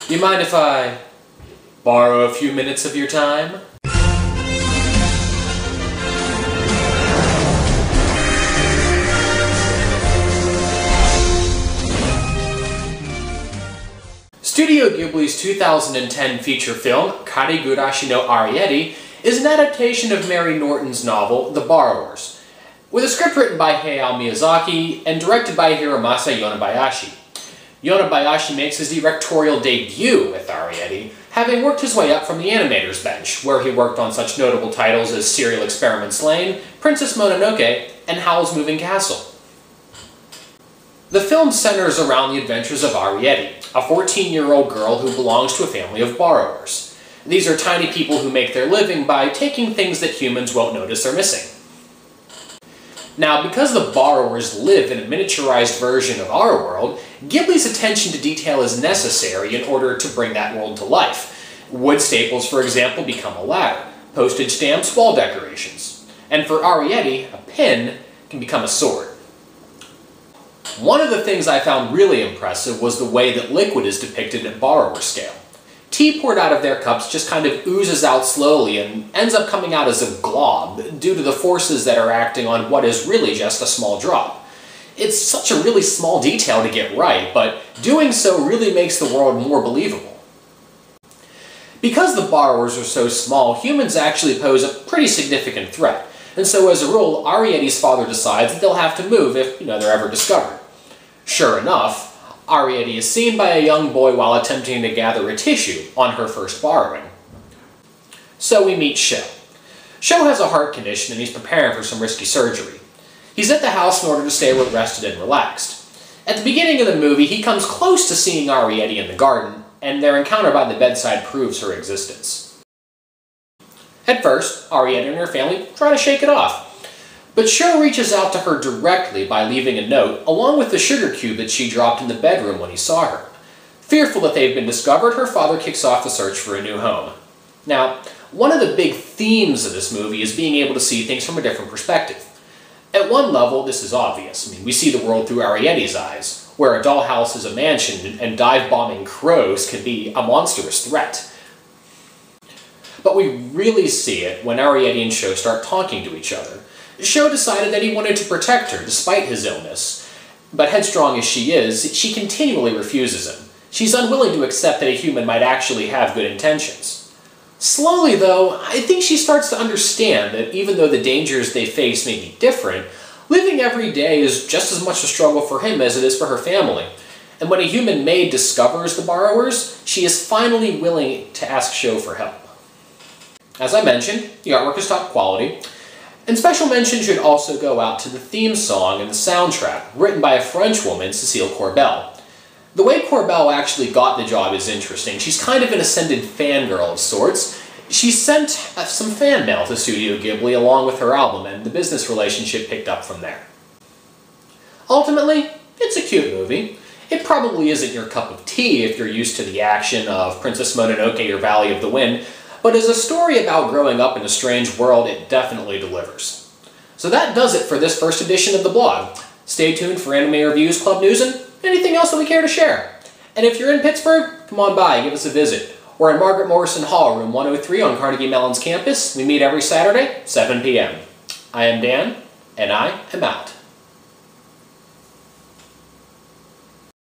You mind if I borrow a few minutes of your time? Studio Ghibli's 2010 feature film, Kari-gurashi no Arrietty, is an adaptation of Mary Norton's novel, The Borrowers, with a script written by Hayao Miyazaki and directed by Hiromasa Yonebayashi. Yonebayashi makes his directorial debut with Arrietty, having worked his way up from the animator's bench, where he worked on such notable titles as Serial Experiments Lain, Princess Mononoke, and Howl's Moving Castle. The film centers around the adventures of Arrietty, a 14-year-old girl who belongs to a family of borrowers. These are tiny people who make their living by taking things that humans won't notice are missing. Now, because the borrowers live in a miniaturized version of our world, Ghibli's attention to detail is necessary in order to bring that world to life. Wood staples, for example, become a ladder, postage stamps, wall decorations. And for Arrietty, a pin can become a sword. One of the things I found really impressive was the way that liquid is depicted at borrower scale. Tea poured out of their cups just kind of oozes out slowly and ends up coming out as a glob due to the forces that are acting on what is really just a small drop. It's such a really small detail to get right, but doing so really makes the world more believable. Because the borrowers are so small, humans actually pose a pretty significant threat, and so as a rule, Arrietty's father decides that they'll have to move if, they're ever discovered. Sure enough, Arrietty is seen by a young boy while attempting to gather a tissue on her first borrowing. So we meet Sho. Sho has a heart condition and he's preparing for some risky surgery. He's at the house in order to stay rested and relaxed. At the beginning of the movie, he comes close to seeing Arrietty in the garden, and their encounter by the bedside proves her existence. At first, Arrietty and her family try to shake it off. But Sho reaches out to her directly by leaving a note, along with the sugar cube that she dropped in the bedroom when he saw her. Fearful that they've been discovered, her father kicks off the search for a new home. Now, one of the big themes of this movie is being able to see things from a different perspective. At one level, this is obvious. We see the world through Arrietty's eyes, where a dollhouse is a mansion and dive-bombing crows can be a monstrous threat. But we really see it when Arrietty and Sho start talking to each other. Sho decided that he wanted to protect her despite his illness, but headstrong as she is, she continually refuses him. She's unwilling to accept that a human might actually have good intentions. Slowly, though, I think she starts to understand that even though the dangers they face may be different, living every day is just as much a struggle for him as it is for her family. And when a human maid discovers the borrowers, she is finally willing to ask Sho for help. As I mentioned, the artwork is top quality. And special mention should also go out to the theme song and the soundtrack, written by a French woman, Cécile Courbel. The way Courbel actually got the job is interesting. She's kind of an ascended fangirl of sorts. She sent some fan mail to Studio Ghibli along with her album, and the business relationship picked up from there. Ultimately, it's a cute movie. It probably isn't your cup of tea if you're used to the action of Princess Mononoke or Valley of the Wind, but as a story about growing up in a strange world, it definitely delivers. So that does it for this first edition of the blog. Stay tuned for Anime Reviews, Club News, and anything else that we care to share. And if you're in Pittsburgh, come on by, give us a visit. We're in Margaret Morrison Hall, room 103 on Carnegie Mellon's campus. We meet every Saturday, 7 p.m. I am Dan, and I am out.